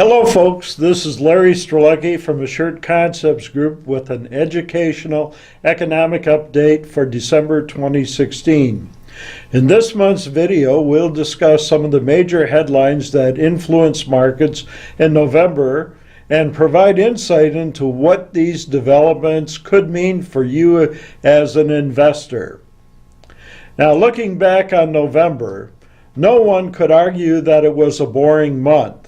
Hello folks, this is Larry Strelecki from Assured Concepts Group with an educational economic update for December 2016. In this month's video, we'll discuss some of the major headlines that influence markets in November and provide insight into what these developments could mean for you as an investor. Now, looking back on November, no one could argue that it was a boring month.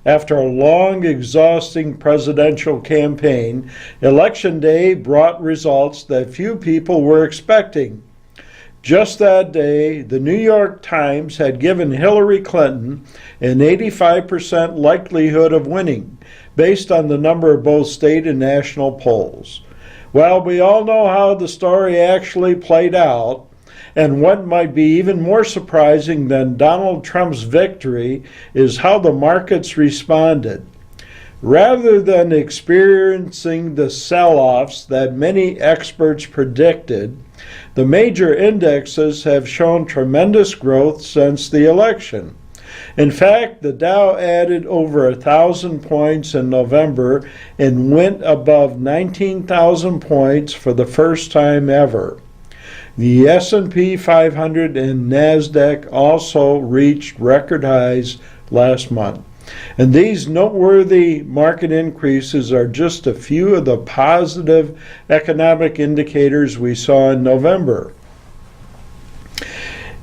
After a long, exhausting presidential campaign, Election Day brought results that few people were expecting. Just that day, the New York Times had given Hillary Clinton an 85% likelihood of winning, based on the number of both state and national polls. Well, we all know how the story actually played out. And what might be even more surprising than Donald Trump's victory is how the markets responded. Rather than experiencing the sell-offs that many experts predicted, the major indexes have shown tremendous growth since the election. In fact, the Dow added over 1,000 points in November and went above 19,000 points for the first time ever. The S&P 500 and NASDAQ also reached record highs last month. And these noteworthy market increases are just a few of the positive economic indicators we saw in November.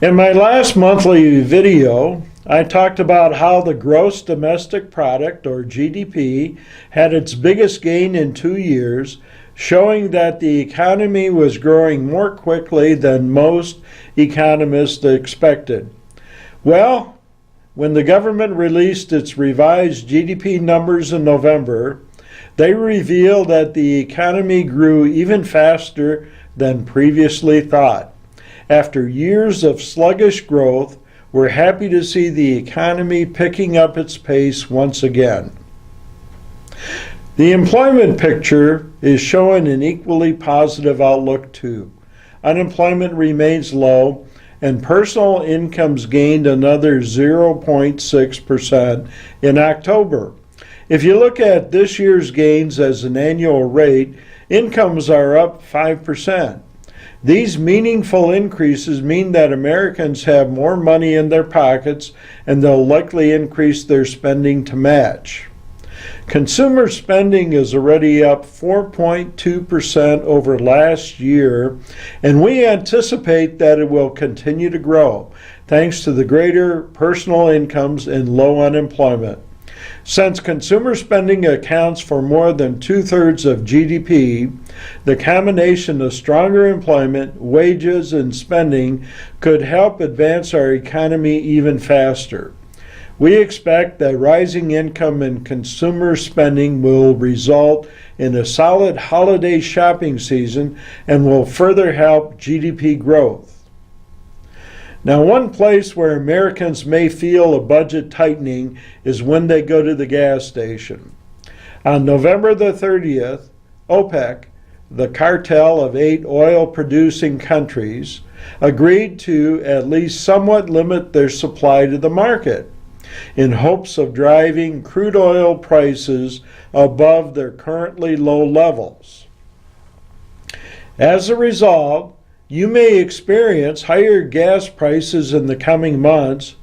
In my last monthly video, I talked about how the gross domestic product, or GDP, had its biggest gain in 2 years, showing that the economy was growing more quickly than most economists expected. Well, when the government released its revised GDP numbers in November, they revealed that the economy grew even faster than previously thought. After years of sluggish growth, we're happy to see the economy picking up its pace once again. The employment picture is showing an equally positive outlook too. Unemployment remains low, and personal incomes gained another 0.6% in October. If you look at this year's gains as an annual rate, incomes are up 5%. These meaningful increases mean that Americans have more money in their pockets, and they'll likely increase their spending to match. Consumer spending is already up 4.2% over last year, and we anticipate that it will continue to grow thanks to the greater personal incomes and low unemployment. Since consumer spending accounts for more than 2/3 of GDP, the combination of stronger employment, wages, and spending could help advance our economy even faster. We expect that rising income and consumer spending will result in a solid holiday shopping season and will further help GDP growth. Now, one place where Americans may feel a budget tightening is when they go to the gas station. On November the 30th, OPEC, the cartel of 8 oil-producing countries, agreed to at least somewhat limit their supply to the market, in hopes of driving crude oil prices above their currently low levels. As a result, you may experience higher gas prices in the coming months,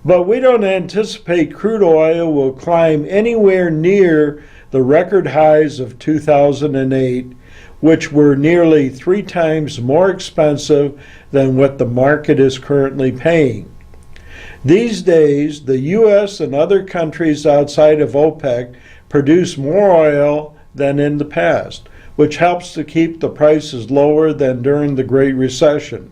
but we don't anticipate crude oil will climb anywhere near the record highs of 2008, which were nearly 3 times more expensive than what the market is currently paying. These days, the U.S. and other countries outside of OPEC produce more oil than in the past, which helps to keep the prices lower than during the Great Recession.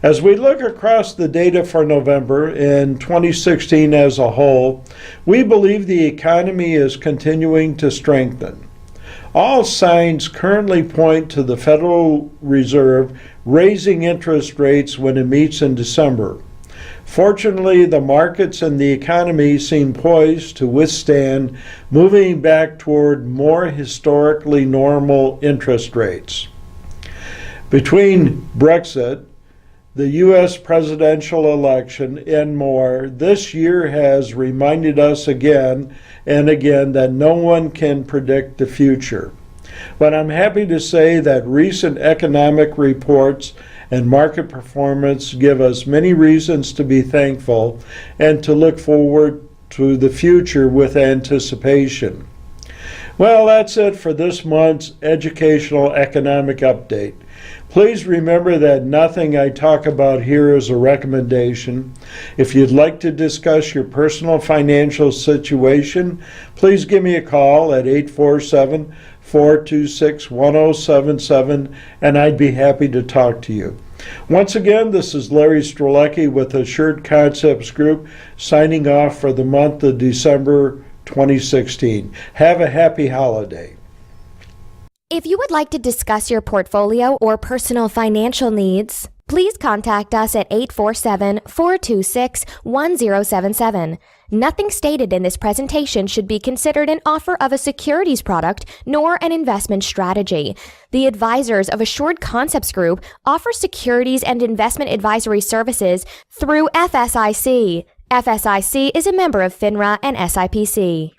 As we look across the data for November and 2016 as a whole, we believe the economy is continuing to strengthen. All signs currently point to the Federal Reserve raising interest rates when it meets in December. Fortunately, the markets and the economy seem poised to withstand moving back toward more historically normal interest rates. Between Brexit, the U.S. presidential election, and more, this year has reminded us again and again that no one can predict the future. But I'm happy to say that recent economic reports and market performance give us many reasons to be thankful and to look forward to the future with anticipation. Well, that's it for this month's Educational Economic Update. Please remember that nothing I talk about here is a recommendation. If you'd like to discuss your personal financial situation, please give me a call at 847-426-1077, and I'd be happy to talk to you. Once again, this is Larry Strzelecki with Assured Concepts Group, signing off for the month of December 2016. Have a happy holiday. If you would like to discuss your portfolio or personal financial needs, please contact us at 847-426-1077. Nothing stated in this presentation should be considered an offer of a securities product nor an investment strategy. The advisors of Assured Concepts Group offer securities and investment advisory services through FSIC. FSIC is a member of FINRA and SIPC.